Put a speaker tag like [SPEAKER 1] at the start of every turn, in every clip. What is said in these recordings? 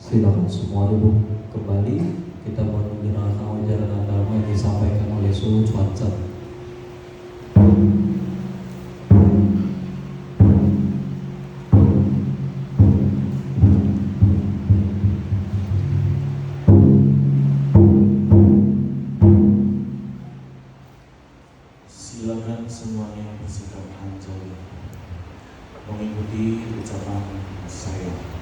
[SPEAKER 1] Silakan semua duduk kembali. Kita mendengarkan ajaran agama yang disampaikan oleh Suhu Cuaca.
[SPEAKER 2] Silakan semuanya bersikap hanjali mengikuti ucapan saya.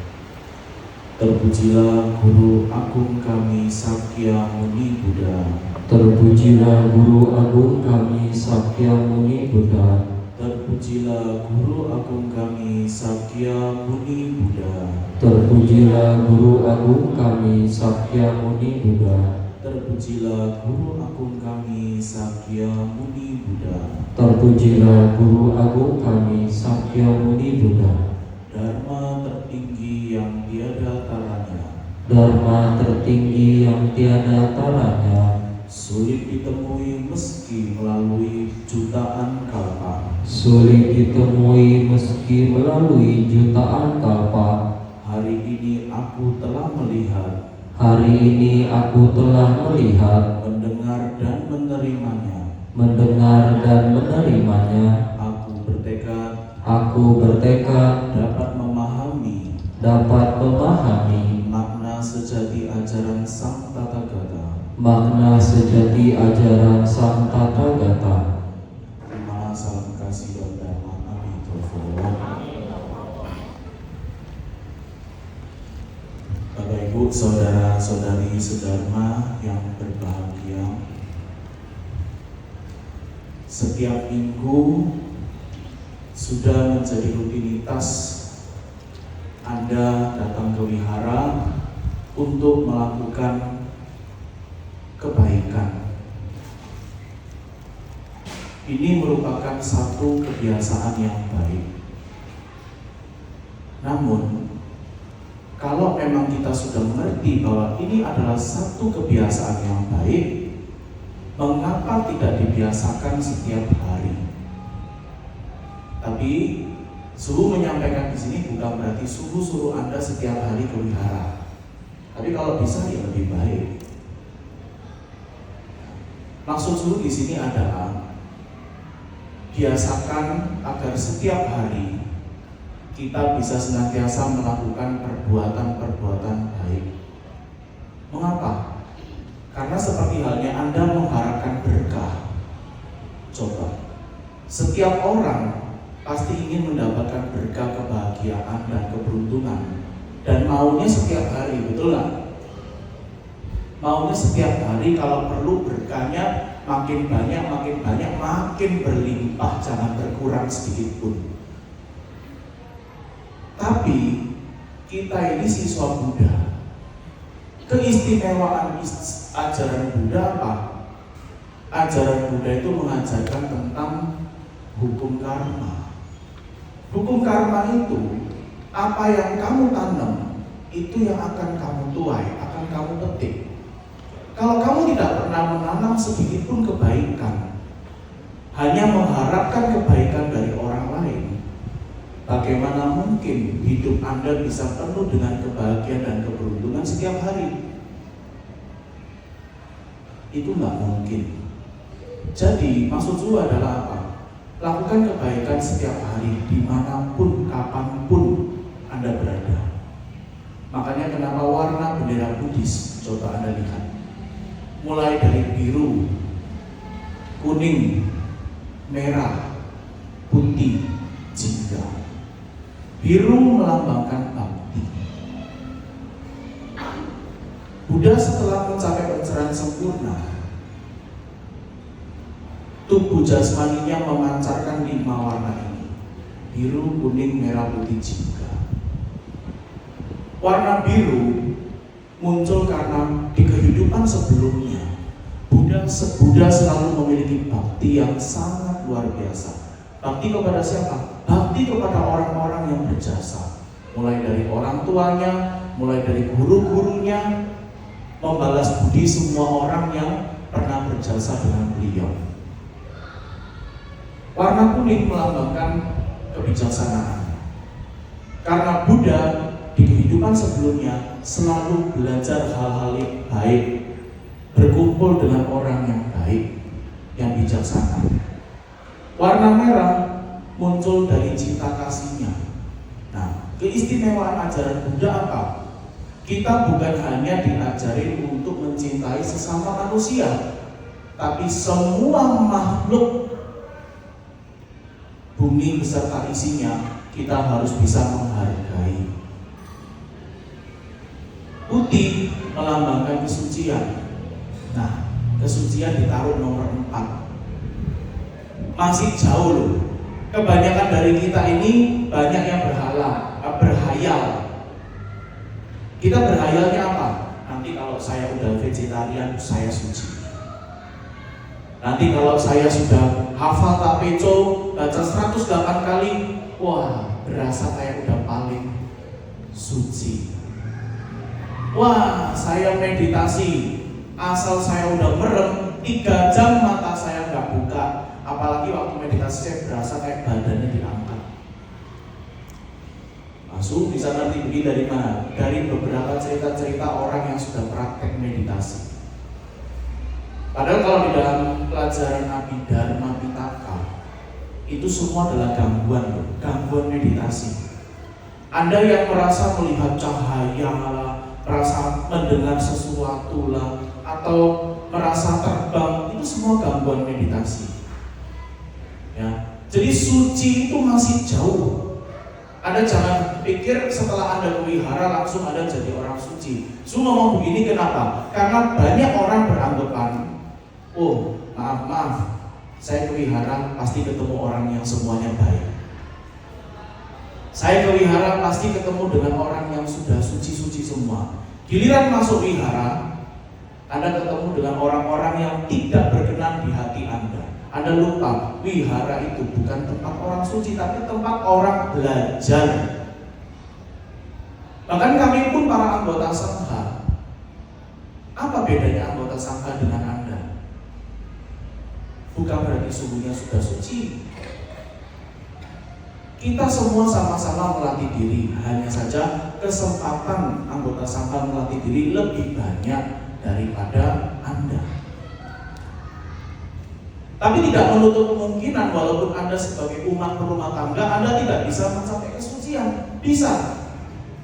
[SPEAKER 2] Terpujilah Guru Agung kami Sakya Muni Buddha.
[SPEAKER 1] Terpujilah Guru Agung kami Sakya Muni Buddha.
[SPEAKER 2] Terpujilah Guru Agung kami Sakya Muni Buddha.
[SPEAKER 1] Terpujilah Guru Agung kami Sakya Muni Buddha.
[SPEAKER 2] Terpujilah Guru Agung kami Sakya Muni Buddha.
[SPEAKER 1] Terpujilah Guru Agung kami Sakya Muni Buddha.
[SPEAKER 2] Dharma tertinggi yang tiada taranya,
[SPEAKER 1] Dharma tertinggi yang tiada taranya,
[SPEAKER 2] sulit ditemui meski melalui jutaan kalpa.
[SPEAKER 1] sulit ditemui meski melalui jutaan kalpa.
[SPEAKER 2] Hari ini aku telah melihat,
[SPEAKER 1] Hari ini aku telah melihat,
[SPEAKER 2] mendengar dan menerimanya.
[SPEAKER 1] mendengar dan menerimanya.
[SPEAKER 2] Aku bertekad
[SPEAKER 1] dapat memahami
[SPEAKER 2] makna sejati ajaran Sang Tathagata.
[SPEAKER 1] makna sejati ajaran Sang Tathagata.
[SPEAKER 2] Terima salam kasih dan dharma Amitabha. Bapak Ibu, saudara-saudari sedharma yang berbahagia, setiap minggu sudah menjadi rutinitas Anda datang ke wihara untuk melakukan kebaikan. Ini merupakan satu kebiasaan yang baik. Namun, kalau memang kita sudah mengerti bahwa ini adalah satu kebiasaan yang baik, mengapa tidak dibiasakan setiap hari? Tapi Suhu menyampaikan di sini bukan berarti Suhu suruh Anda setiap hari ke wihara. Tapi kalau bisa ya lebih baik. Maksud Suhu di sini adalah biasakan agar setiap hari kita bisa senantiasa melakukan perbuatan-perbuatan baik. Mengapa? Karena seperti halnya Anda mengharapkan berkah. Coba, setiap orang pasti ingin mendapatkan berkah, kebahagiaan, dan keberuntungan, dan maunya setiap hari, betul nggak? Maunya setiap hari kalau perlu berkahnya makin banyak, makin berlimpah, jangan berkurang sedikit pun. Tapi kita ini siswa Buddha. Keistimewaan ajaran Buddha apa? Ajaran Buddha itu mengajarkan tentang hukum karma. Hukum karma itu, apa yang kamu tanam, itu yang akan kamu tuai, akan kamu petik. Kalau kamu tidak pernah menanam sedikit pun kebaikan, hanya mengharapkan kebaikan dari orang lain, bagaimana mungkin hidup Anda bisa penuh dengan kebahagiaan dan keberuntungan setiap hari? Itu nggak mungkin. Jadi maksud saya adalah apa? Lakukan kebaikan setiap hari, dimanapun, kapanpun Anda berada. Makanya kenapa warna bendera Buddhis, coba Anda lihat. Mulai dari biru, kuning, merah, putih, jingga. Biru melambangkan bakti. Buddha setelah mencapai pencerahan sempurna, tubuh jasmaninya memancarkan 5 warna ini: biru, kuning, merah, putih, jingga. Warna biru muncul karena di kehidupan sebelumnya Buddha selalu memiliki bakti yang sangat luar biasa. Bakti kepada siapa? Bakti kepada orang-orang yang berjasa. Mulai dari orang tuanya, mulai dari guru-gurunya, membalas budi semua orang yang pernah berjasa dengan beliau. Warna kuning melambangkan kebijaksanaan. Karena Buddha di kehidupan sebelumnya selalu belajar hal-hal yang baik, berkumpul dengan orang yang baik, yang bijaksana. Warna merah muncul dari cinta kasihnya. Nah, keistimewaan ajaran Buddha apa? Kita bukan hanya diajari untuk mencintai sesama manusia, tapi semua makhluk bumi beserta isinya kita harus bisa menghargai. Putih melambangkan kesucian. Nah, kesucian ditaruh nomor 4. Masih jauh loh. Kebanyakan dari kita ini banyak yang berhayal. Kita berhayalnya apa? Nanti kalau saya udah vegetarian, saya suci. Nanti kalau saya sudah hafal tapeco, baca 108 kali, wah, berasa kayak udah paling suci. Wah, saya meditasi, asal saya udah merem 3 jam mata saya nggak buka, apalagi waktu meditasi saya berasa kayak badannya diangkat. Langsung bisa ngerti begini dari mana? Dari beberapa cerita-cerita orang yang sudah praktek meditasi. Padahal kalau di dalam pelajaran Abhidharma Pitaka itu semua adalah gangguan meditasi. Anda yang merasa melihat cahaya lah, merasa mendengar sesuatu lah, atau merasa terbang, itu semua gangguan meditasi. Ya, jadi suci itu masih jauh. Anda jangan pikir setelah Anda berwihara langsung Anda jadi orang suci. Saya ngomong begini kenapa? Karena banyak orang beranggapan, oh maaf, saya berwihara pasti ketemu orang yang semuanya baik. Saya berwihara pasti ketemu dengan orang yang sudah suci-suci semua. Giliran masuk wihara, Anda ketemu dengan orang-orang yang tidak berkenan di hati Anda. Anda lupa, wihara itu bukan tempat orang suci, tapi tempat orang belajar. Bahkan kami pun para anggota sangha, apa bedanya anggota sangha dengan Anda? Bukan berarti suhunya sudah suci. Kita semua sama-sama melatih diri, hanya saja kesempatan anggota sangha melatih diri lebih banyak daripada Anda. Tapi tidak menutup kemungkinan walaupun Anda sebagai umat berumah tangga, Anda tidak bisa mencapai kesucian. Bisa.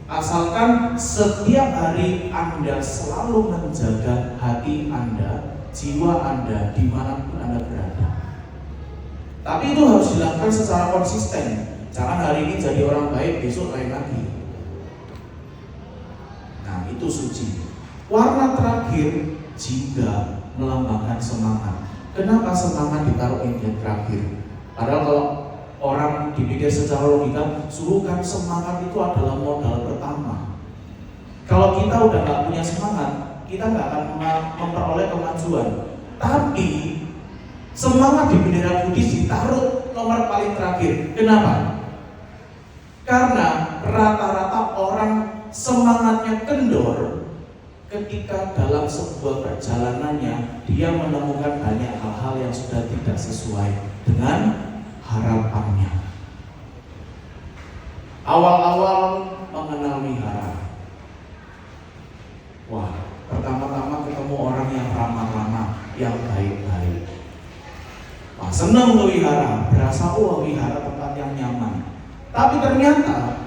[SPEAKER 2] Asalkan setiap hari Anda selalu menjaga hati Anda, jiwa Anda, dimanapun Anda berada. Tapi itu harus dilakukan secara konsisten. Jangan hari ini jadi orang baik, besok lain lagi. Nah, itu suci. Warna terakhir, jingga, melambangkan semangat. Kenapa semangat ditaruh yang terakhir? Padahal kalau orang dipikir secara logika, suruhkan semangat itu adalah modal pertama. Kalau kita udah nggak punya semangat, kita nggak akan memperoleh kemajuan. Tapi semangat di bendera Buddhis ditaruh nomor paling terakhir. Kenapa? Karena rata-rata orang semangatnya kendor ketika dalam sebuah perjalanannya dia menemukan banyak hal-hal yang sudah tidak sesuai dengan harapannya. Awal-awal mengenal wihara, wah, pertama-tama ketemu orang yang ramah-ramah, yang baik-baik. Wah, senang ke wihara, berasa wah wihara tempat yang nyaman. Tapi ternyata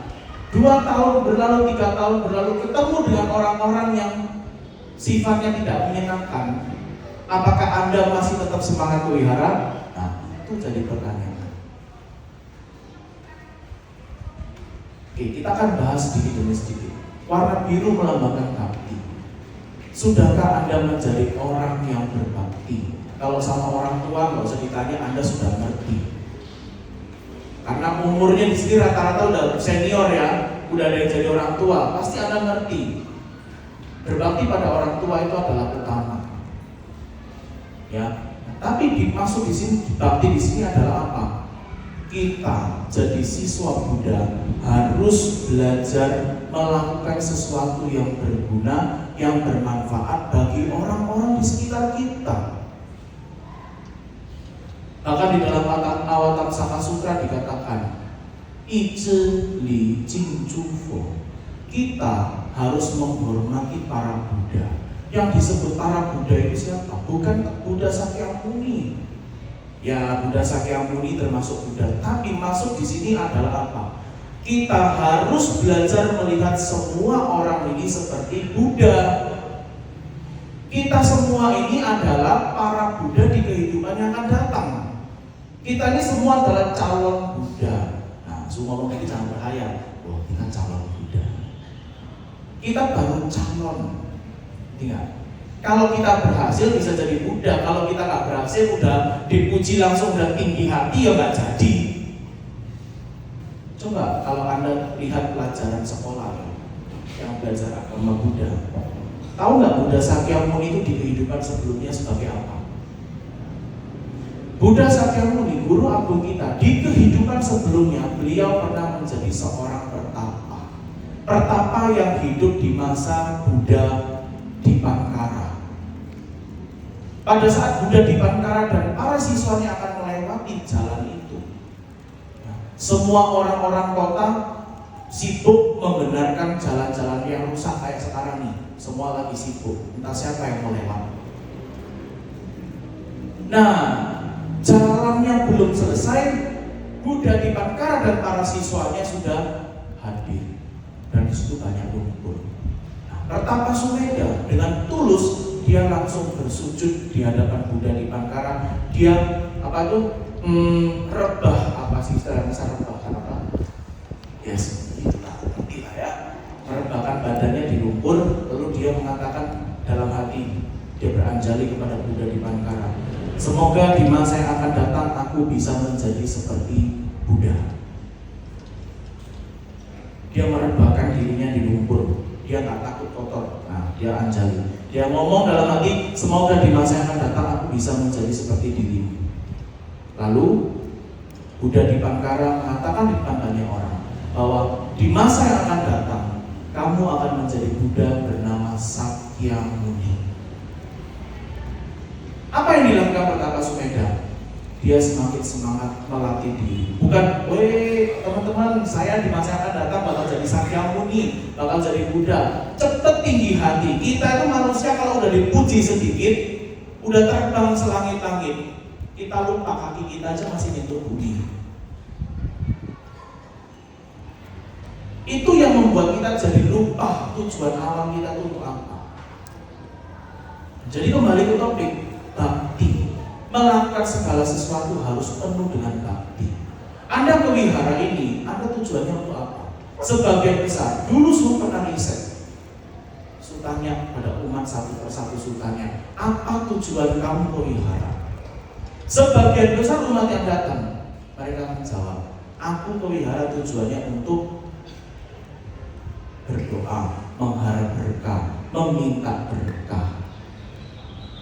[SPEAKER 2] 2 tahun berlalu, 3 tahun berlalu, ketemu dengan orang-orang yang sifatnya tidak menyenangkan. Apakah Anda masih tetap semangat wihara? Nah, itu jadi pertanyaan. Oke, kita akan bahas sedikit demi sedikit. Warna biru melambangkan bakti. Sudahkah Anda menjadi orang yang berbakti? Kalau sama orang tua nggak usah ditanya, Anda sudah ngerti. Karena umurnya di sini rata-rata udah senior ya, udah ada yang jadi orang tua, pasti Anda ngerti. Berbakti pada orang tua itu adalah utama. Ya, tapi dimaksud di sini, bakti di sini adalah apa? Kita jadi siswa Buddha harus belajar melakukan sesuatu yang berguna, yang bermanfaat bagi orang-orang di sekitar kita. Bahkan di dalam Awatara Sangha Sutra dikatakan, Ije li jing ju fo. kita harus menghormati para Buddha. Yang disebut para Buddha itu siapa? Bukan Buddha Sakyamuni. Ya, Buddha Sakyamuni termasuk Buddha, tapi masuk di sini adalah apa? Kita harus belajar melihat semua orang ini seperti Buddha. Kita semua ini adalah para Buddha di kehidupan yang akan datang. Kita ini semua adalah calon Buddha. Nah, semua orang ini jangan berhayal, wah kita calon Buddha. Kita baru calon. Ingat, kalau kita berhasil bisa jadi Buddha. Kalau kita nggak berhasil udah dipuji langsung dan tinggi hati ya nggak jadi. Coba kalau Anda lihat pelajaran sekolah yang belajar agama Buddha, tahu nggak Buddha Sakyamuni itu di kehidupan sebelumnya sebagai apa? Buddha Sakyamuni, guru agung kita, di kehidupan sebelumnya beliau pernah menjadi seorang pertapa. Pertapa yang hidup di masa Buddha Dipānkara. Pada saat Buddha Dipānkara dan para siswanya akan melewati jalan itu, semua orang-orang kota sibuk membenarkan jalan-jalan yang rusak kayak sekarang nih. Semua lagi sibuk, entah siapa yang mau lewat. Nah, jalannya belum selesai, Buddha Dipānkara dan para siswanya sudah hadir, dan di situ banyak lumpur. Nah, Pertapa Sumedha dengan tulus dia langsung bersujud di hadapan Buddha Dipānkara. Dia rebah, apa sih istilah rebah apa? Yes, itulah ya. Merebahkan badannya di lumpur, lalu dia mengatakan dalam hati, dia beranjali kepada Buddha Dipānkara, semoga di masa yang akan datang aku bisa menjadi seperti Buddha. Dia merebahkan dirinya di lumpur, dia tak takut kotor. Nah, dia anjali, dia ngomong dalam hati, semoga di masa yang akan datang aku bisa menjadi seperti dirimu. Lalu Buddha Dipānkara mengatakan di depan banyak orang bahwa di masa yang akan datang kamu akan menjadi Buddha bernama Sakyamuni. Apa yang dilakukan Pertapa Sumedha? Dia semakin semangat melatih diri. Bukan, weh teman-teman, saya di masa yang akan datang bakal jadi Sakyamuni, bakal jadi Buddha. Cepet tinggi hati. Kita itu manusia kalau udah dipuji sedikit, udah terbang selangit-langit, kita lupa kaki kita aja masih nyentuh bumi. Itu yang membuat kita jadi lupa tujuan alam kita itu untuk apa. Jadi kembali ke topik bakti. Melakukan segala sesuatu harus penuh dengan bakti. Anda ke wihara ini, Anda tujuannya untuk apa? Sebagian besar, dulu Sultan pernah riset. Sultannya pada umat satu persatu sultannya, apa tujuan kamu ke wihara? Sebagian besar umat yang datang, mereka menjawab, aku ke wihara tujuannya untuk berdoa, mengharap berkah, meminta berkah.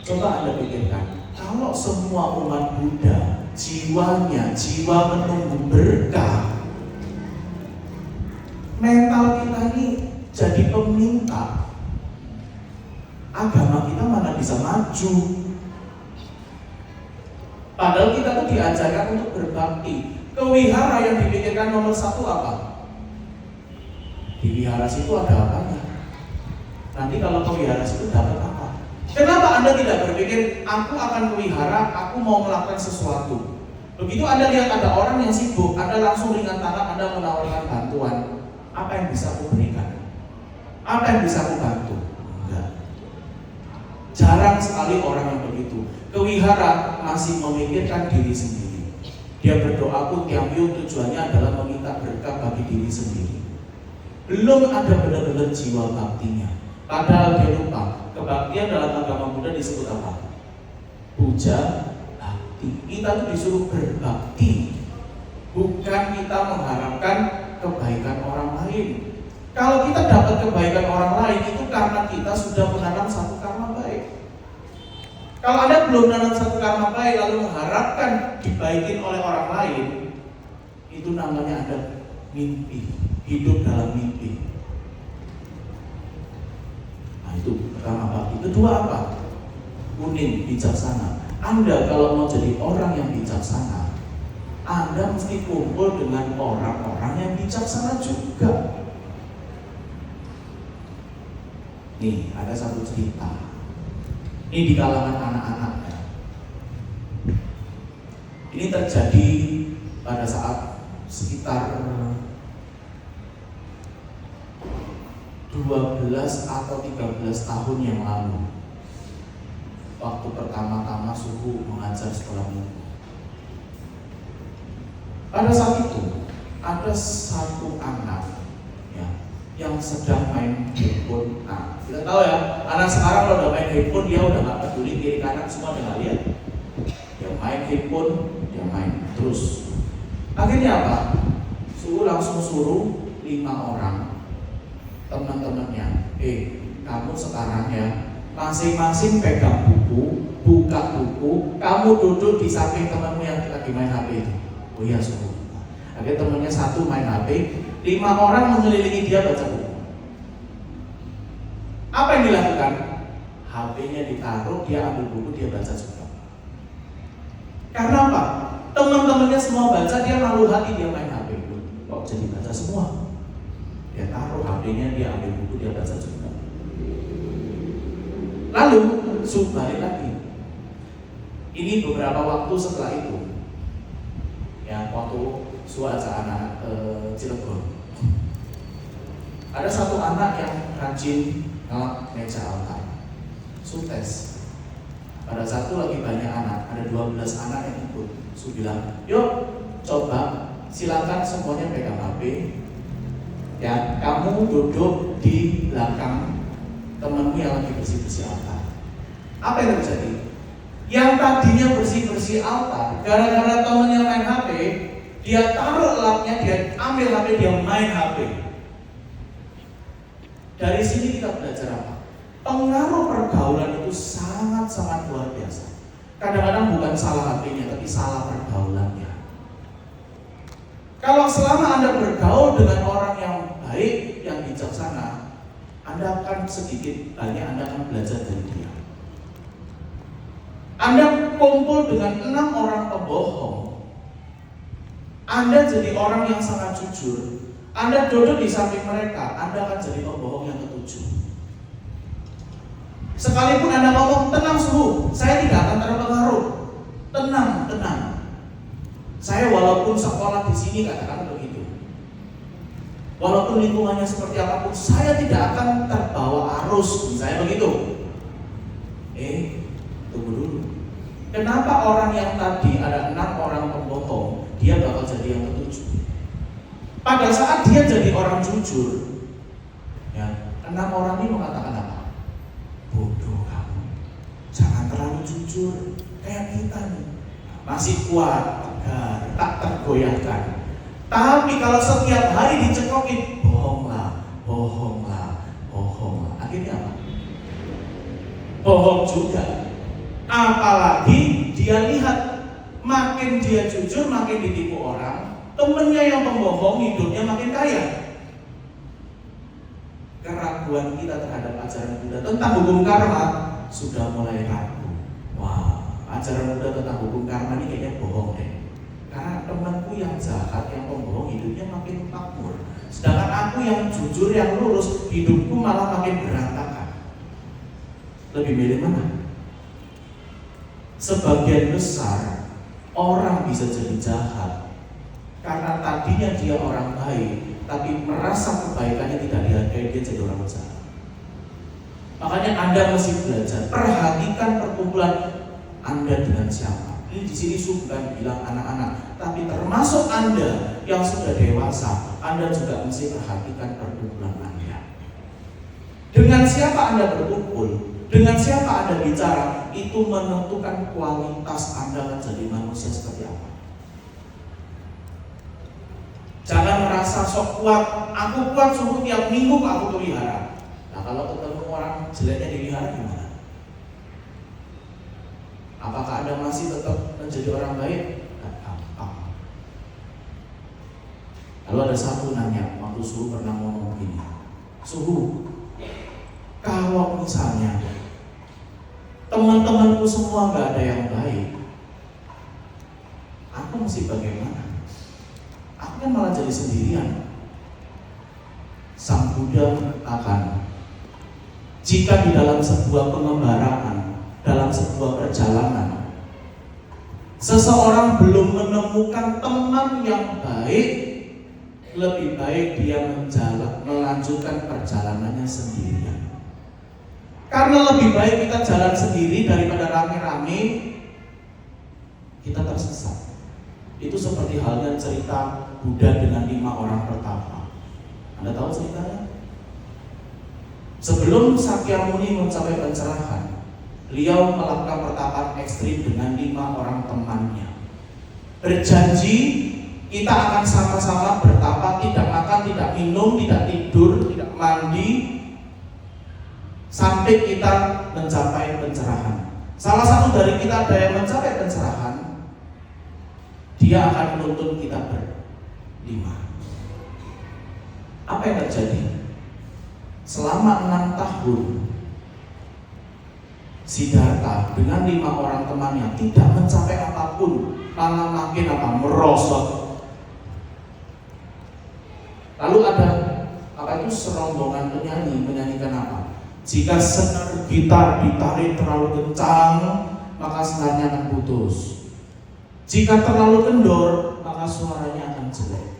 [SPEAKER 2] Coba Anda pikirkan, kalau semua umat Buddha jiwanya jiwa menunggu berkah, mental kita ini jadi peminta, agama kita mana bisa maju? Padahal kita tuh diajarkan untuk berbakti. Ke wihara yang dipikirkan nomor satu apa? Di wihara situ ada apanya? Nanti kalau ke wihara situ dapat apa? Kenapa Anda tidak berpikir, aku akan ke wihara, aku mau melakukan sesuatu? Begitu Anda lihat ada orang yang sibuk, Anda langsung ringan tangan, Anda menawarkan bantuan. Apa yang bisa aku berikan? Apa yang bisa aku bantu? Enggak. Jarang sekali orang yang begitu. Ke wihara masih memikirkan diri sendiri. Dia berdoa pun tiap tujuannya adalah meminta berkah bagi diri sendiri. Belum ada benar-benar jiwa baktinya. Padahal dia lupa, kebaktian dalam agama Buddha disebut apa? Puja bakti. Kita tuh disuruh berbakti, bukan kita mengharapkan kebaikan orang lain. Kalau kita dapat kebaikan orang lain, itu karena kita sudah menanam satu karma baik. Kalau Anda belum menanam satu karma baik lalu mengharapkan dibaikin oleh orang lain, itu namanya Anda mimpi, hidup dalam mimpi. Nah, itu pertama bakti. Kedua apa? Kuning, bijaksana. Anda kalau mau jadi orang yang bijaksana, Anda mesti kumpul dengan orang-orang yang bijaksana juga. Nih, ada satu cerita. Ini di kalangan anak-anak ya. Ini terjadi pada saat sekitar 12 atau 13 tahun yang lalu. Waktu pertama-tama suhu mengajar sekolah minggu. Pada saat itu ada satu anak ya, yang sedang main handphone. Nah, kita tahu ya, anak sekarang kalau udah main handphone dia udah nggak peduli kiri kanan, semua udah nggak lihat. Dia main handphone, dia main terus. Akhirnya apa? Suruh langsung suruh 5 orang teman-temannya, kamu sekarang ya masing-masing pegang buku, buka buku, kamu duduk di samping temanmu yang lagi main HP itu. Oh iya suruh. Akhirnya temannya satu main HP, 5 orang mengelilingi dia baca buku. Apa yang dilakukan? HP-nya ditaruh, dia ambil buku, dia baca juga. Karena apa? Teman-temannya semua baca, dia malu hati, dia main HP. Kok jadi baca semua? Dia taruh HP-nya, dia ambil buku, dia baca juga. Lalu, balik lagi. Ini beberapa waktu setelah itu, ya waktu suaca anak Cilegon. Ada satu anak yang rajin ngelap meja altar, sutes. Pada satu lagi banyak anak, ada 12 anak yang ikut. Su bilang, yuk coba silakan semuanya pegang HP. Ya, kamu duduk di belakang temanmu yang lagi bersih-bersih altar. Apa yang terjadi? Yang tadinya bersih-bersih altar, gara-gara temannya main HP, dia taruh lapnya, dia ambil HP, dia main HP. Dari sini kita belajar apa? Pengaruh pergaulan itu sangat-sangat luar biasa. Kadang-kadang bukan salah HP-nya, tapi salah pergaulannya. Kalau selama Anda bergaul dengan orang yang baik, yang bijaksana, Anda akan sedikit banyak Anda akan belajar dari dia. Anda kumpul dengan 6 orang pembohong, Anda jadi orang yang sangat jujur. Anda duduk di samping mereka, Anda akan jadi pembohong yang ketujuh. Sekalipun Anda ngomong, tenang suhu, saya tidak akan terpengaruh. Tenang, tenang. Saya walaupun sekolah di sini katakan begitu. Walaupun lingkungannya seperti apapun, saya tidak akan terbawa arus, misalnya begitu. Tunggu dulu. Kenapa orang yang tadi ada 6 orang pembohong, dia bakal jadi yang ketujuh? Pada saat dia jadi orang jujur, ya, 6 orang ini mengatakan apa? Bodoh kamu, jangan terlalu jujur kayak kita nih. Masih kuat, tegar, tak tergoyahkan. Tapi kalau setiap hari dicekokin, bohonglah, bohonglah, bohonglah. Akhirnya apa? Bohong juga. Apalagi dia lihat, makin dia jujur, makin ditipu orang. Temennya yang pembohong hidupnya makin kaya. Keraguan kita terhadap ajaran Buddha tentang hukum karma sudah mulai ragu. Wah, ajaran Buddha tentang hukum karma ini kayaknya bohong deh. Karena temanku yang jahat, yang pembohong hidupnya makin makmur. Sedangkan aku yang jujur, yang lurus, hidupku malah makin berantakan. Lebih milih mana? Sebagian besar orang bisa jadi jahat karena tadinya dia orang baik, tapi merasa kebaikannya tidak dihargai, dia jadi orang jahat. Makanya Anda mesti belajar, perhatikan perkumpulan Anda dengan siapa. Ini di sini bukan bilang anak-anak, tapi termasuk Anda yang sudah dewasa, Anda juga mesti perhatikan perkumpulan Anda. Dengan siapa Anda berkumpul, dengan siapa Anda bicara, itu menentukan kualitas Anda menjadi manusia seperti apa. Jangan merasa sok kuat, aku kuat suruh tiap minggu aku pelihara. Nah kalau ketemu orang jeleknya dipelihara gimana? Apakah Anda masih tetap menjadi orang baik? Lalu ada satu nanya, waktu Suhu pernah ngomong begini, Suhu, kalau misalnya teman-temanku semua gak ada yang baik, aku mesti bagaimana? Aku kan malah jadi sendirian. Sang Buddha akan, Jika di dalam sebuah pengembaraan, dalam sebuah perjalanan, seseorang belum menemukan teman yang baik, lebih baik dia melanjutkan perjalanannya sendirian. Karena lebih baik kita jalan sendiri daripada rame-rame kita tersesat. Itu seperti halnya cerita Buddha dengan 5 orang pertapa. Anda tahu ceritanya? Sebelum Sakyamuni mencapai pencerahan, beliau melakukan pertapaan ekstrim dengan 5 orang temannya. Berjanji kita akan sama-sama bertapa, tidak makan, tidak minum, tidak tidur, tidak mandi, sampai kita mencapai pencerahan. Salah satu dari kita ada yang mencapai pencerahan, dia akan menuntun kita berlima. Apa yang terjadi? Selama 6 tahun Siddhartha dengan 5 orang temannya tidak mencapai apapun, malah makin merosot. Lalu ada serombongan penyanyi menyanyikan apa? Jika senar gitar ditarik terlalu kencang, maka senarnya akan putus. Jika terlalu kendor, maka suaranya akan jelek.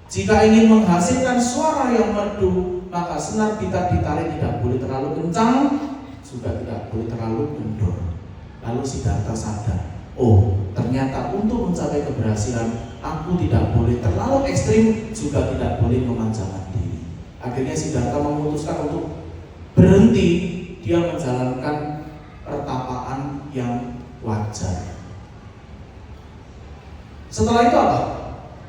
[SPEAKER 2] Jika ingin menghasilkan suara yang merdu, maka senar gitar ditarik tidak boleh terlalu kencang, juga tidak boleh terlalu kendor. Lalu Siddhartha sadar, oh ternyata untuk mencapai keberhasilan, aku tidak boleh terlalu ekstrim, juga tidak boleh memanjakan diri. Akhirnya Siddhartha memutuskan untuk berhenti, dia menjalankan pertapaan yang wajar. Setelah itu apa?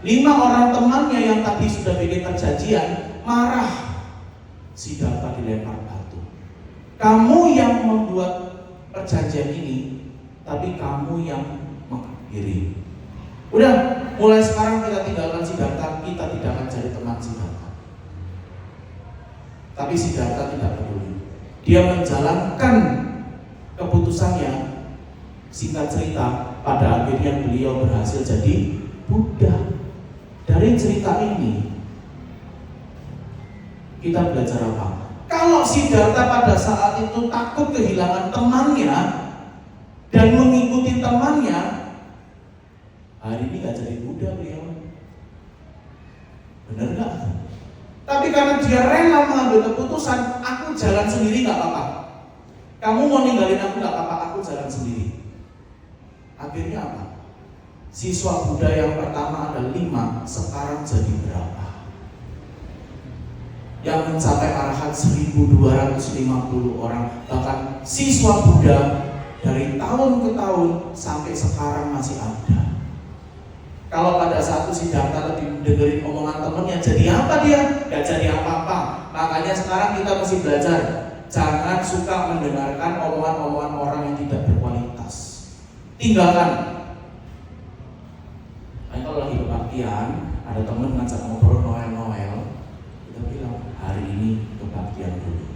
[SPEAKER 2] 5 orang temannya yang tadi sudah bikin perjanjian marah. Siddhartha dilempar batu. Kamu yang membuat perjanjian ini, tapi kamu yang mengakhiri. Udah, mulai sekarang kita tinggalkan Siddhartha, kita tidak akan jadi teman Siddhartha. Tapi Siddhartha tidak peduli. Dia menjalankan keputusannya. Singkat cerita, pada akhirnya beliau berhasil jadi Buddha. Dari cerita ini kita belajar apa? Kalau Siddhartha pada saat itu takut kehilangan temannya dan mengikuti temannya, hari ini gak jadi Buddha beliau. Benar gak? Tapi karena dia rela mengambil keputusan, aku jalan sendiri gak apa-apa. Kamu mau ninggalin aku gak apa-apa, aku jalan sendiri. Akhirnya apa? Siswa Buddha yang pertama ada 5, sekarang jadi berapa? Yang mencapai arahat 1250 orang. Bahkan siswa Buddha dari tahun ke tahun sampai sekarang masih ada. Kalau pada satu Siddhartha lebih dengerin omongan temennya, jadi apa dia? Gak jadi apa-apa. Makanya sekarang kita mesti belajar, jangan suka mendengarkan omongan-omongan orang yang tidak berkualitas. Tinggalkan. Kalau lagi kebaktian, ada temen ngajak ngobrol Noel, kita bilang hari ini kebaktian dulu.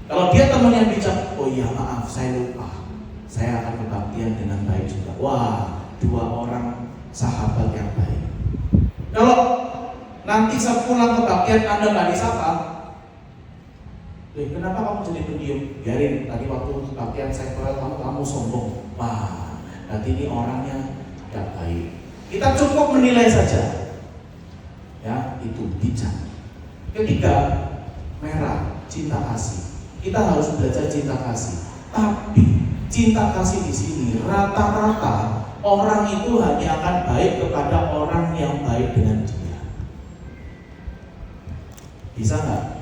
[SPEAKER 2] Kalau dia temen yang bijak, oh iya maaf saya lupa, saya akan kebaktian dengan baik juga. Wah, 2 orang sahabat yang baik. Kalau nanti sepulang kebaktian Anda nggak disapa, kenapa kamu jadi pendiam? Biarin, tadi waktu kebaktian saya kamu sombong. Wah, nanti ini orangnya nggak baik. Kita cukup menilai saja, ya itu bijak. Ketiga, merah, cinta kasih. Kita harus belajar cinta kasih. Tapi cinta kasih di sini rata-rata orang itu hanya akan baik kepada orang yang baik dengan dia. Bisa nggak?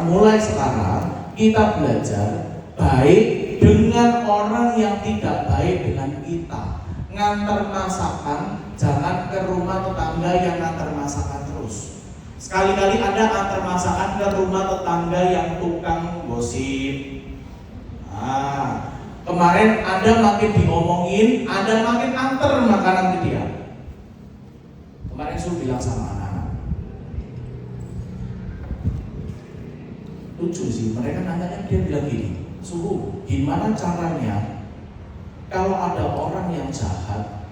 [SPEAKER 2] Mulai sekarang kita belajar baik dengan orang yang tidak baik dengan kita. Ngantar masakan, jangan ke rumah tetangga yang ngantar masakan terus. Sekali-kali ada antar masakan ke rumah tetangga yang tukang gosip. Kemarin Anda makin diomongin, Anda makin antar makanan ke dia. Kemarin saya bilang sama anak-anak, lucu sih, mereka nanya, dia bilang gini, Suhu, gimana caranya kalau ada orang yang jahat,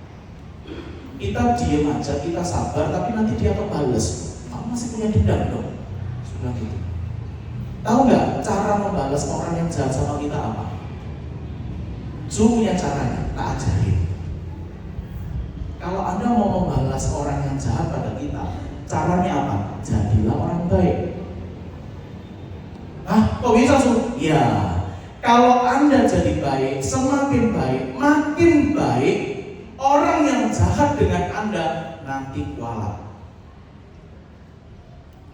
[SPEAKER 2] kita diem aja, kita sabar, tapi nanti dia kebales. Kamu masih punya dendam dong? Sudah gitu. Tahu nggak cara cara membalas orang yang jahat sama kita apa? Punya caranya, tak ajarin. Kalau Anda mau membalas orang yang jahat pada kita, caranya apa? Jadilah orang baik. Kok bisa Su? Ya, kalau Anda jadi baik, semakin baik, makin baik, orang yang jahat dengan Anda nanti kualat.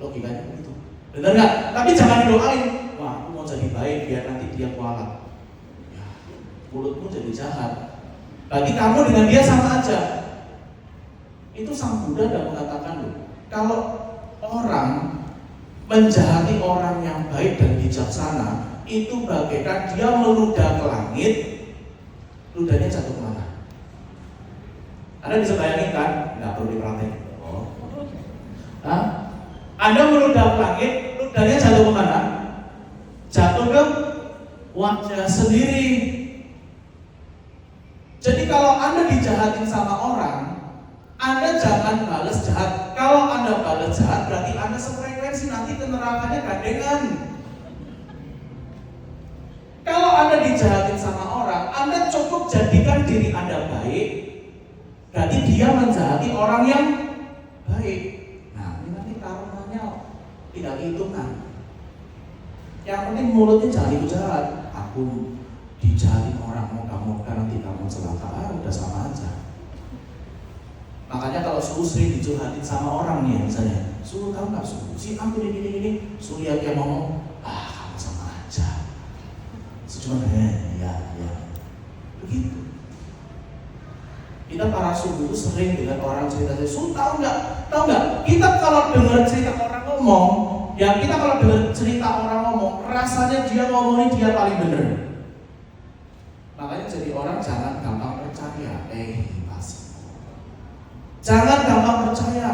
[SPEAKER 2] Logikanya begitu. Benar nggak? Tapi jangan didoain, wah aku mau jadi baik biar nanti dia kualat. Ya, mulutmu jadi jahat. Bagi kamu dengan dia sama aja. Itu Sang Buddha sudah mengatakan loh, kalau orang menjahati orang yang baik dan bijaksana, itu bagaikan dia meludah ke langit, ludahnya jatuh ke mana? Anda bisa bayangin kan? Nggak perlu dipraktek. Anda meludah ke langit, ludahnya jatuh ke mana? Jatuh ke wajah sendiri. Jadi kalau Anda dijahatin sama orang, Anda jangan balas jahat. Kalau Anda balas jahat, berarti Anda sefrekuensi, nanti ke nerakanya gandengan. Kalau Anda dijahatin sama orang, Anda cukup jadikan diri Anda baik, berarti dia menjahati orang yang baik. Nah, ini nanti karmanya tidak dihitungan. Yang penting mulutnya jangan ikut jahat. Aku dijahatin orang, moga-moga nanti kamu celaka, udah sama aja. Makanya kalau Suhu sering dicurhatin sama orang nih misalnya, Suhu tahu nggak Suhu, si aku ini, Suhu lihat dia ngomong, kamu sama aja. Cuma ya, begitu. Kita para Suhu itu sering dengan orang cerita, Suhu tahu nggak? Kita kalau dengar cerita orang ngomong, ya kita kalau dengar cerita orang ngomong, rasanya dia ngomongin dia paling benar. Makanya jadi orang jangan gampang percaya, jangan gampang percaya.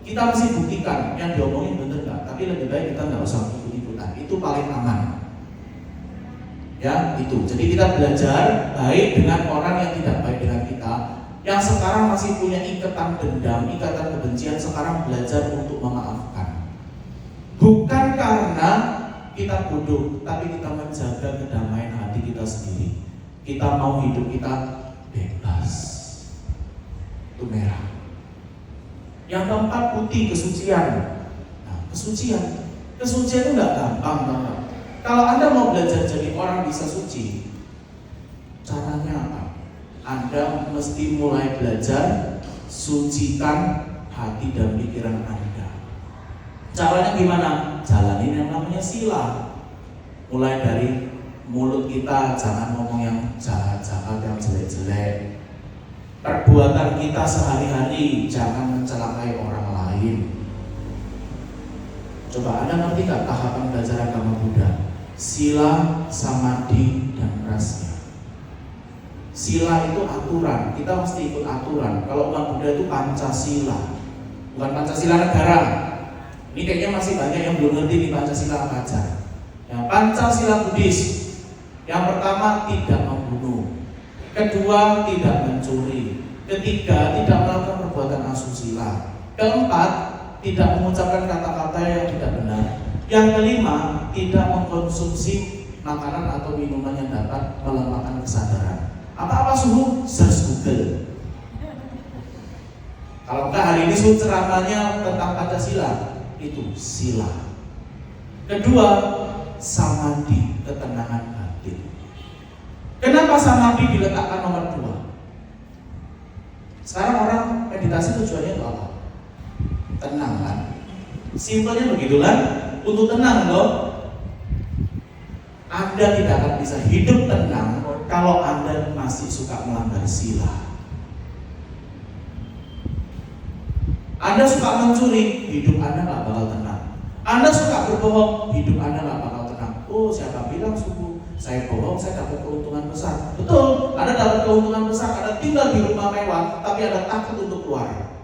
[SPEAKER 2] Kita mesti buktikan yang diomongin bener nggak. Tapi lebih baik kita nggak usah ikut-ikutan. Itu paling aman. Ya itu. Jadi kita belajar baik dengan orang yang tidak baik dengan kita. Yang sekarang masih punya ikatan dendam, ikatan kebencian, sekarang belajar untuk memaafkan. Bukan karena kita bodoh, tapi kita menjaga kedamaian hati kita sendiri. Kita mau hidup kita bebas. Itu merah. Yang keempat putih, kesucian. Nah, kesucian itu nggak gampang, teman. Kalau Anda mau belajar jadi orang bisa suci, caranya apa? Anda mesti mulai belajar sucikan hati dan pikiran Anda. Caranya gimana? Jalanin yang namanya sila. Mulai dari mulut kita, jangan ngomong yang jahat-jahat, yang jelek-jelek. Perbuatan kita sehari-hari, jangan mencelakai orang lain. Coba Anda ngerti gak tahapan belajar agama Buddha? Sila, samadhi, dan prasnya. Sila itu aturan, kita mesti ikut aturan. Kalau umat Buddha itu Pancasila, bukan Pancasila negara. Ini kayaknya masih banyak yang belum ngerti di Pancasila apa aja. Yang Pancasila Buddhis, yang pertama tidak membunuh, kedua tidak mencuri, ketiga tidak melakukan perbuatan asusila, keempat tidak mengucapkan kata-kata yang tidak benar, yang kelima tidak mengkonsumsi makanan atau minuman yang dapat melemahkan kesadaran. Apa-apa Suhu? Search Google. Kalau enggak hari ini Suhu ceramahnya tentang Pancasila, itu sila. Kedua, samadhi, ketenangan batin. Kenapa samadhi diletakkan nomor 2? Sekarang orang meditasi tujuannya itu apa? Tenang kan? Simpelnya begitu kan? Untuk tenang loh. Anda tidak akan bisa hidup tenang kalau Anda masih suka melanggar sila. Anda suka mencuri, hidup Anda nggak bakal tenang. Anda suka berbohong, hidup Anda nggak bakal tenang. Oh, siapa bilang Suhu? Saya bohong, saya dapat keuntungan besar. Betul, Anda dapat keuntungan besar. Anda tinggal di rumah mewah, tapi Anda takut untuk keluar.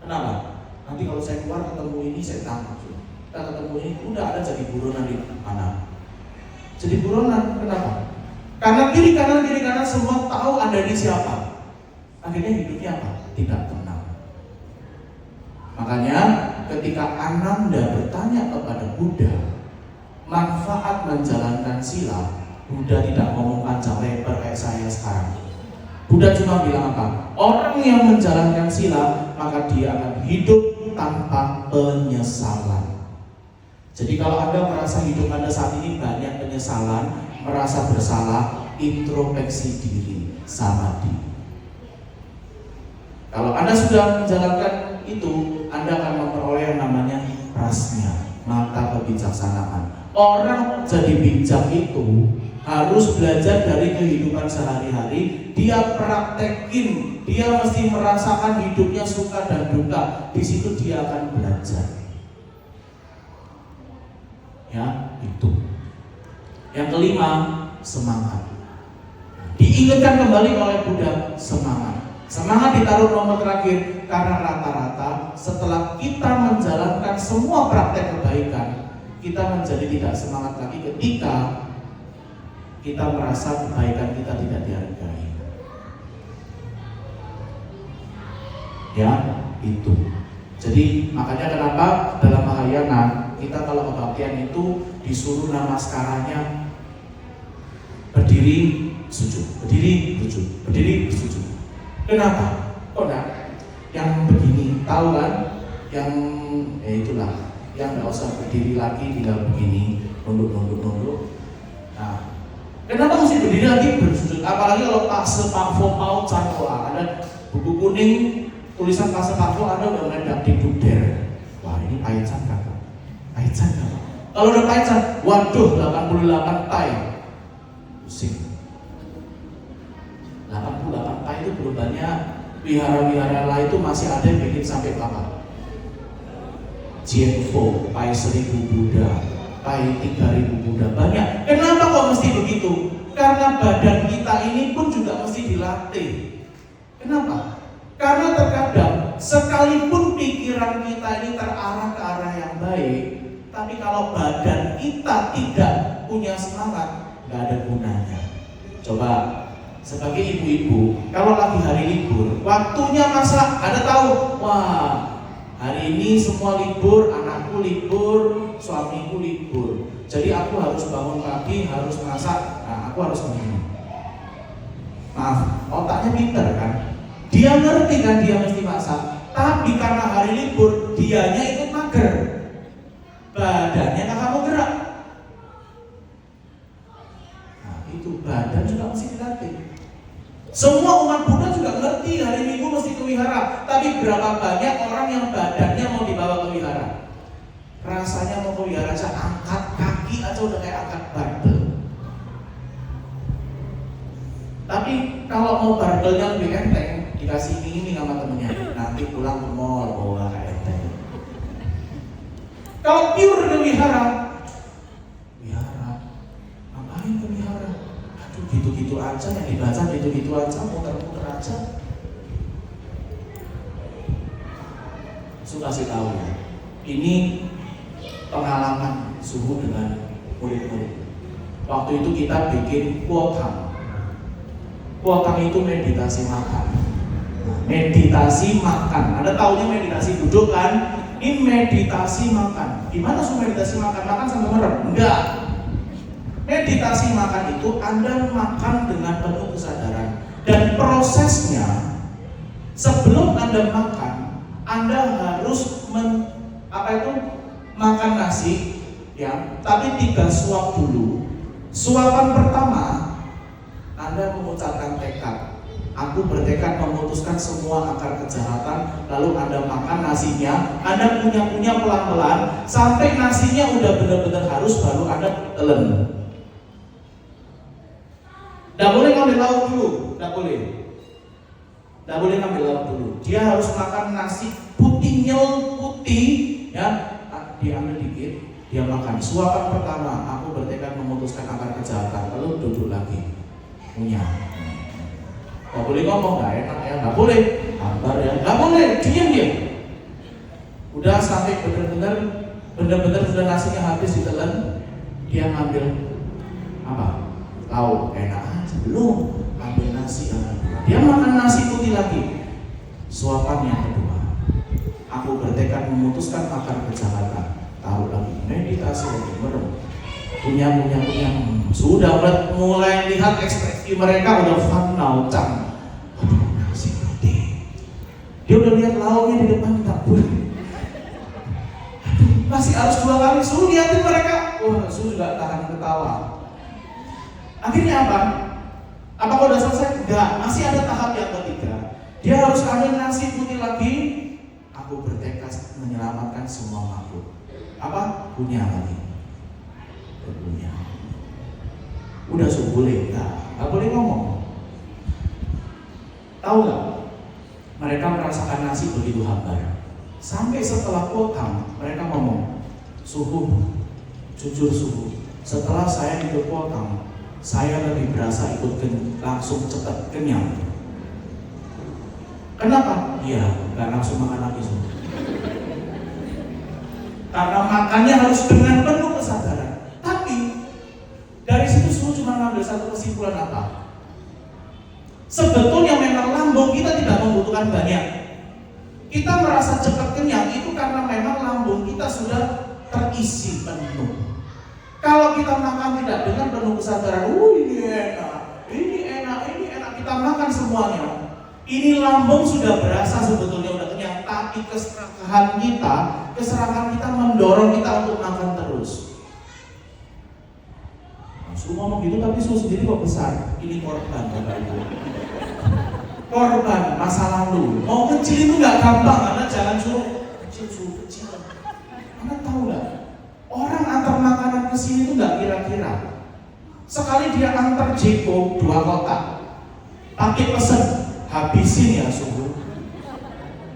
[SPEAKER 2] Kenapa? Nanti kalau saya keluar ketemu ini, saya takut. Kita ketemu ini, udah Anda jadi buronan di mana? Jadi buronan, kenapa? Karena kiri kanan semua tahu Anda ini siapa. Akhirnya hidupnya apa? Tidak tenang. Makanya ketika Ananda bertanya kepada Buddha, manfaat menjalankan sila, Buddha tidak ngomong panjang lebar kayak saya sekarang. Buddha cuma bilang apa? Orang yang menjalankan sila, maka dia akan hidup tanpa penyesalan. Jadi kalau Anda merasa hidup Anda saat ini banyak penyesalan, merasa bersalah, introspeksi diri, samadhi. Kalau Anda sudah menjalankan itu, Anda akan memperoleh yang namanya prasnya, mata kebijaksanaan. Orang jadi bijak itu harus belajar dari kehidupan sehari-hari. Dia praktekin, dia mesti merasakan hidupnya suka dan duka. Di situ dia akan belajar. Ya, itu. Yang kelima, semangat. Diingatkan kembali oleh Buddha, semangat. Semangat ditaruh nomor terakhir karena rata-rata setelah kita menjalankan semua praktek kebaikan, kita menjadi tidak semangat lagi ketika kita merasa kebaikan kita tidak dihargai. Ya, itu. Jadi makanya kenapa dalam Mahayana kita kalau kebaktian itu disuruh namaskaranya berdiri sujud, berdiri sujud, berdiri sujud. Kenapa? Kok enggak? Yang begini, tahu kan? Yang itulah, yang nggak usah berdiri lagi, tinggal begini, nunduk. Nah, kenapa mesti berdiri lagi bersujud? Apalagi kalau Pak Pau Cantoa, ada buku kuning tulisan Pak Pau, Anda udah mulai dapet duder. Wah, ini Paichan kakak. Paichan kakak. Kalau udah Paichan, waduh 88 tai. Pusing. 88 tai itu berubannya wihara-wihara lain itu masih ada yang bikin sampai berapa? Jienfo, pai 1000 Buddha, pai 3000 Buddha, banyak. Kenapa kok mesti begitu? Karena badan kita ini pun juga mesti dilatih. Kenapa? Karena terkadang sekalipun pikiran kita ini terarah ke arah yang baik, tapi kalau badan kita tidak punya semangat, nggak ada gunanya. Coba sebagai ibu-ibu, kalau lagi hari libur, waktunya masak, Anda tahu, wah hari ini semua libur, anakku libur, suamiku libur. Jadi aku harus bangun pagi, harus masak, nah aku harus minum. Maaf, otaknya pintar kan? Dia ngerti kan dia mesti masak, tapi karena hari libur, dianya ikut mager. Badannya nggak mau gerak. Nah itu badan juga mesti dilatih. Semua umat Buddha juga ngerti hari Minggu mesti ke wihara, tapi berapa banyak orang yang badannya mau dibawa ke wihara? Rasanya mau ke wihara aja angkat kaki aja udah kayak angkat barbel. Tapi kalau mau barbelnya lebih enteng, dikasih iming-iming sama temennya, nanti pulang ke mall bawa kayak enteng. Kalau pure ke wihara, ngapain ke wihara? Gitu-gitu aja yang dibaca, gitu-gitu aja, muter-muter aja. Suka kasih tahu ya, ini pengalaman suhu dengan murid-murid. Waktu itu kita bikin kuotang. Kuotang itu meditasi makan. Nah, meditasi makan. Anda tahunya meditasi duduk kan? Ini meditasi makan. Gimana sih meditasi makan? Makan sambil merem? Enggak. Meditasi makan itu Anda makan dengan penuh kesadaran, dan prosesnya sebelum Anda makan, Anda harus makan nasi, ya, tapi 3 suap dulu. Suapan pertama Anda mengucapkan tekad, aku bertekad memutuskan semua akar kejahatan. Lalu Anda makan nasinya, Anda punya pelan-pelan sampai nasinya udah benar-benar harus, baru Anda telan. Tidak boleh ngambil lauk dulu, tidak boleh. Tidak boleh ngambil lauk dulu. Dia harus makan nasi putih, ya. Diambil dikit, dia makan. Suapan pertama, aku bertekad memutuskan akar kejahatan. Lalu duduk lagi, punya. Tidak boleh ngomong, nggak enak ya, nggak boleh. Hambar ya, nggak boleh. Diam dia. Udah sampai benar-benar sudah nasinya habis ditelan, dia ngambil apa? Lauk, enak aja, belum ambil nasi yang kedua. Dia makan nasi putih lagi. Suapan yang kedua, aku bertekad memutuskan akar kejahatan. Taruh lagi, meditasi lagi, merem. punya. Sudah mulai lihat ekspresi mereka udah fun now, cang. Aduh, nasi putih. Dia udah lihat lauknya di depan kita. Masih harus 2 kali suruh lihatin mereka. Wah, suruh gak tahan ketawa. Akhirnya apa? Apakah udah selesai? Enggak, masih ada tahap yang ketiga. Dia harus ambil nasi putih lagi. Aku bertekad menyelamatkan semua makhluk. Apa? Punya lagi. Punya. Udah boleh? Enggak boleh ngomong. Tahu nggak? Mereka merasakan nasi begitu hambar. Sampai setelah potong, mereka ngomong, suhu, jujur suhu. Setelah saya ikut potong, saya lebih berasa ikut langsung cepat kenyang. Kenapa? Iya, nggak langsung makan lagi suhu. Karena makannya harus dengan penuh kesadaran. Tapi dari situ suhu cuma ngambil satu kesimpulan apa? Sebetulnya memang lambung kita tidak membutuhkan banyak. Kita merasa cepat kenyang itu karena memang lambung kita sudah terisi penuh. Kalau kita makan tidak dengan penuh kesadaran, ini enak, kita makan semuanya. Ini lambung sudah berasa sebetulnya udah kenyang, tapi keserahan kita mendorong kita untuk makan terus. Suruh ngomong gitu tapi suruh sendiri kok besar. Ini korban Bapak Ibu. Korban masa lalu. Mau kecil itu nggak gampang karena jangan suruh kecil. Anda tahu nggak? Orang antar makanan ke sini itu nggak kira-kira. Sekali dia antar Jeko 2 kotak, pakai pesen habisin ya suhu.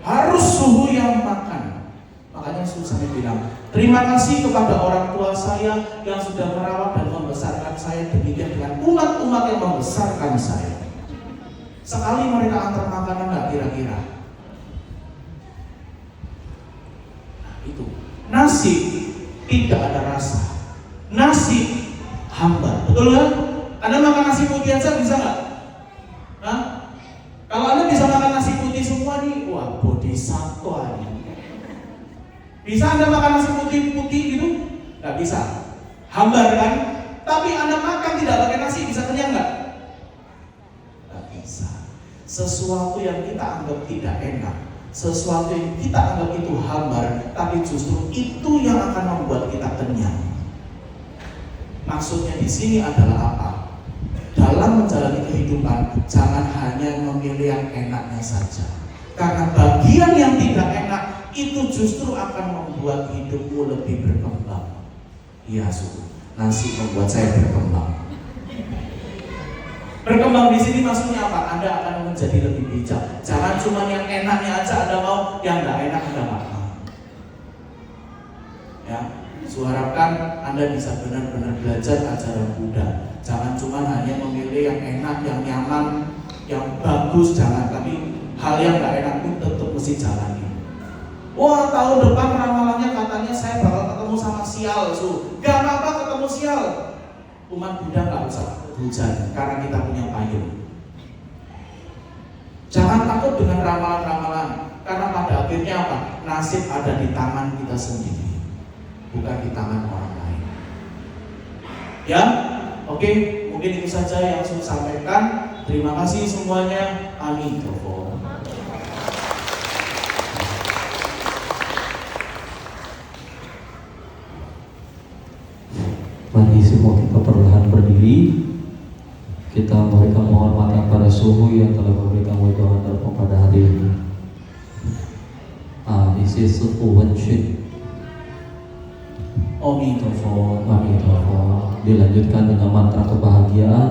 [SPEAKER 2] Harus suhu yang makan. Makanya suhu sampai bilang, terima kasih kepada orang tua saya yang sudah merawat dan membesarkan saya demikian dengan umat-umat yang membesarkan saya. Sekali mereka antar makanan nggak kira-kira. Nah, itu nasi tidak ada rasa, nasi hambar, betul kan? Anda makan nasi putih aja bisa nggak? Nah, kalau Anda bisa makan nasi putih semua nih, wah bodhisattva nih. Bisa Anda makan nasi putih gitu? Nggak bisa, hambar kan? Tapi Anda makan tidak pakai nasi bisa kenyang nggak? Sesuatu yang kita anggap tidak enak, sesuatu yang kita anggap itu hambar, tapi justru itu yang akan membuat kita kenyang. Maksudnya di sini adalah apa? Dalam menjalani kehidupan, jangan hanya memilih yang enaknya saja. Karena bagian yang tidak enak itu justru akan membuat hidupmu lebih berkembang. Iya, suhu. Nasi membuat saya berkembang. Berkembang di sini maksudnya apa? Anda akan menjadi lebih bijak. Jangan cuma yang enaknya aja Anda mau, yang nggak enak Anda nggak mau. Ya, saya harapkan Anda bisa benar-benar belajar ajaran Buddha. Jangan cuma hanya memilih yang enak, yang nyaman, yang bagus, jangan. Tapi hal yang nggak enak pun tetap mesti jalani. Wah, tahun depan ramalannya katanya saya bakal ketemu sama sial, Gak apa-apa ketemu sial. Umat Buddha nggak usah hujan karena kita punya payung. Jangan takut dengan ramalan-ramalan karena pada akhirnya apa? Nasib ada di tangan kita sendiri, bukan di tangan orang lain. Ya, oke, mungkin itu saja yang saya sampaikan. Terima kasih semuanya. Amin.
[SPEAKER 1] Mari semua kita perlahan berdiri. Kita memberikan penghormatan pada suhu yang telah memberikan wejangan pada hari ini. Isi suhu Wenshin. Dilanjutkan dengan mantra kebahagiaan.